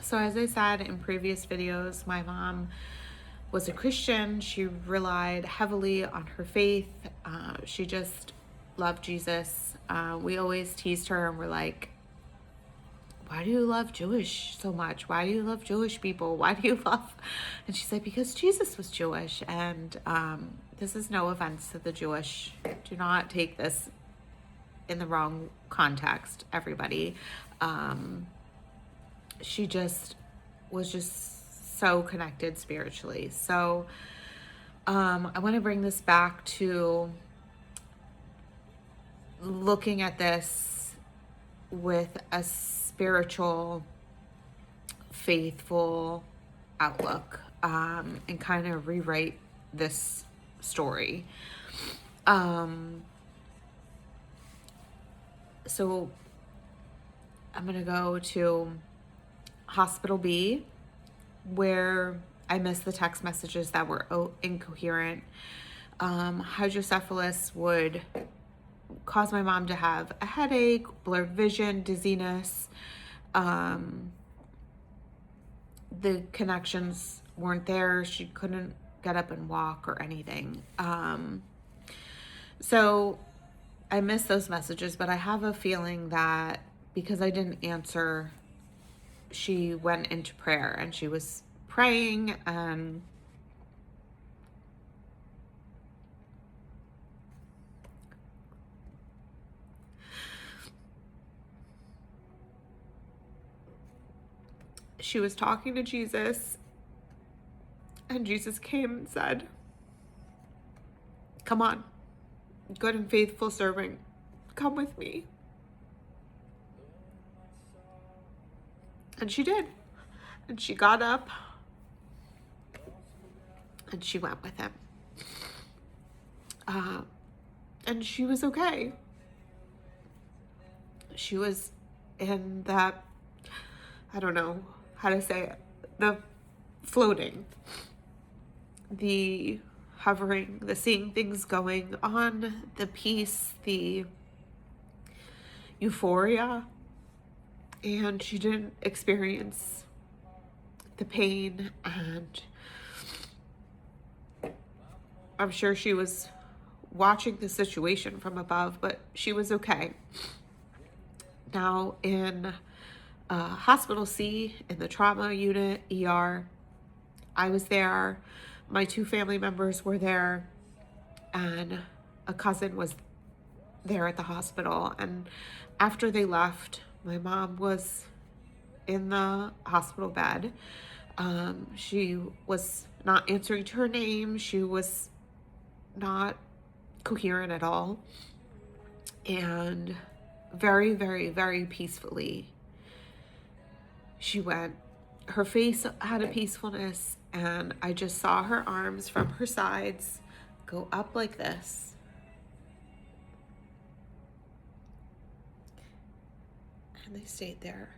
So as I said in previous videos, my mom was a Christian. She relied heavily on her faith. She just loved Jesus. We always teased her and we're like, why do you love Jewish so much? Why do you love Jewish people? Why do you love? And she said, because Jesus was Jewish. And this is no offense to the Jewish. Do not take this in the wrong context, everybody. She just was just so connected spiritually. So I want to bring this back to looking at this with a spiritual, faithful outlook, and kind of rewrite this story. So I'm going to go to Hospital B, where I missed the text messages that were incoherent. Hydrocephalus would cause my mom to have a headache, blurred vision, dizziness. The connections weren't there. She couldn't get up and walk or anything. So I missed those messages, but I have a feeling that because I didn't answer, she went into prayer and she was praying, and she was talking to Jesus, and Jesus came and said, come on, good and faithful servant, come with me. And she did. And she got up and she went with him. And she was okay. She was in that, I don't know how to say it, the floating, the hovering, the seeing things going on, the peace, the euphoria. And she didn't experience the pain, and I'm sure she was watching the situation from above, but she was okay. Now in Hospital C, in the trauma unit, ER, I was there. My 2 family members were there, and a cousin was there at the hospital. And after they left, my mom was in the hospital bed. She was not answering to her name. She was not coherent at all. And very, very, very peacefully, she went. Her face had a peacefulness, and I just saw her arms from her sides go up like this. And they stayed there.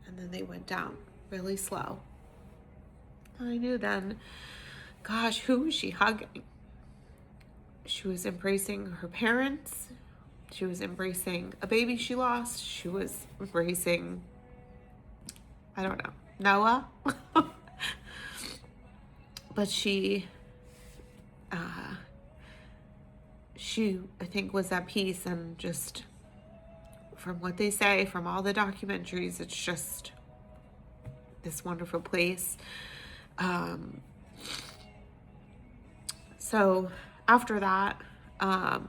And then they went down really slow. And I knew then, gosh, who was she hugging? She was embracing her parents. She was embracing a baby she lost. She was embracing, I don't know, Noah. But she, I think, was at peace, and just from what they say, from all the documentaries, it's just this wonderful place. So after that, a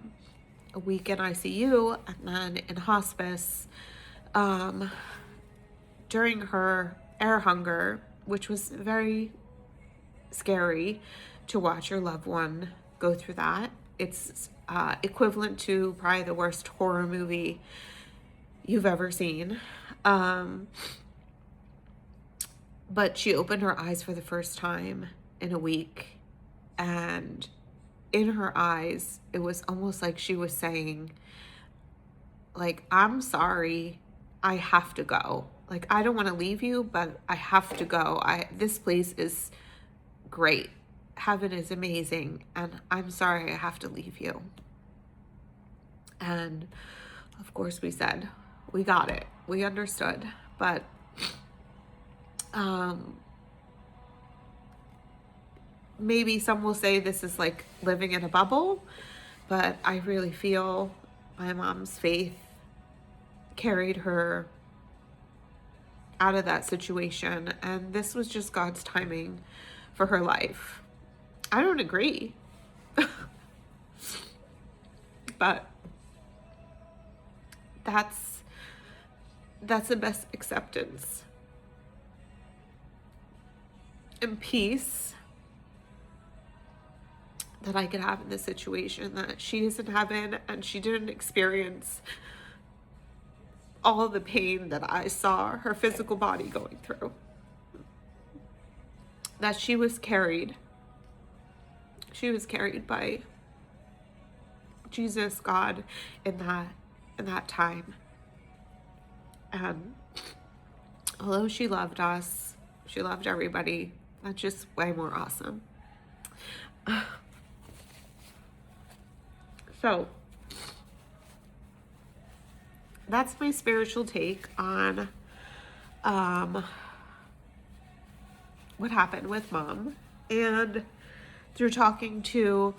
week in ICU, and then in hospice, during her air hunger, which was very scary to watch your loved one go through that. It's equivalent to probably the worst horror movie you've ever seen. But she opened her eyes for the first time in a week, and in her eyes, it was almost like she was saying, like, I'm sorry, I have to go. Like, I don't want to leave you, but I have to go. This place is great. Heaven is amazing, and I'm sorry I have to leave you. And of course we said, we got it. We understood. But Maybe some will say this is like living in a bubble, but I really feel my mom's faith carried her out of that situation, and this was just God's timing for her life. I don't agree, but that's the best acceptance and peace that I could have in this situation, that she is in heaven and she didn't experience all the pain that I saw her physical body going through. That she was carried by Jesus, God, in that time. And although she loved us, she loved everybody, that's just way more awesome. So that's my spiritual take on what happened with Mom. And through talking to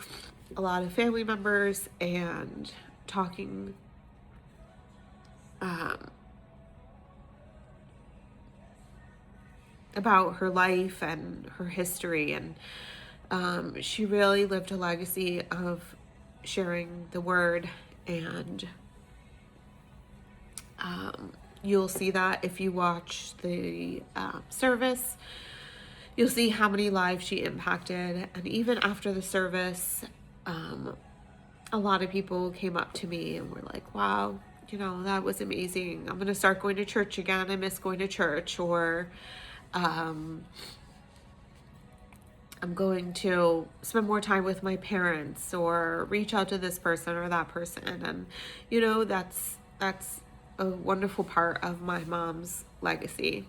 a lot of family members and talking about her life and her history, and she really lived a legacy of sharing the word, and you'll see that if you watch the service. You'll see how many lives she impacted. And even after the service, a lot of people came up to me and were like, wow, that was amazing. I'm going to start going to church again. I miss going to church. Or I'm going to spend more time with my parents, or reach out to this person or that person. And, that's a wonderful part of my mom's legacy.